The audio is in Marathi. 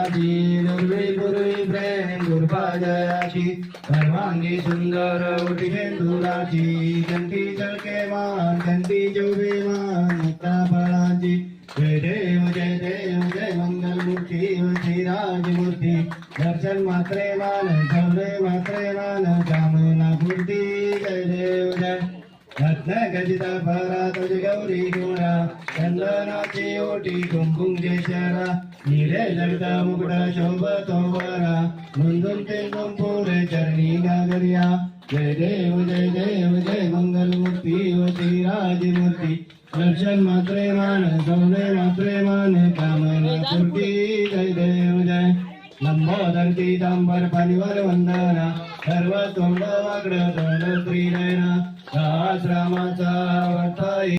जयाची दुर्वी पूर्वी प्रेम दुर्पाजयाची सर्वांगी सुंदर उठी शेंदुराची कंठी चळके मान कंठी जोबे मान मुक्ता फळाची जय देव जय मंगल मूर्ती श्रीराज मूर्ती दर्शन मात्रे मान सौरे मात्रे मान कामना पूर्ती जय देव जय रत्न गजित परा तुझ गौरी गोरा चंदनाची ओटी कुंकुम केशरा नीरे जगदा मुकुट शोभतो वरा नंदन ते पुरे चरणी गागरिया जय देव जय मंगल मूर्ती व श्रीराज मूर्ती दर्शन मात्रे मान सौरे मात्रे मान कामना पूर्ती जय देव जय लंबोदर पीतांबर परिवार वंदना सर्व तोंड वाकड तोंड श्रीनयना सहस्रामाचा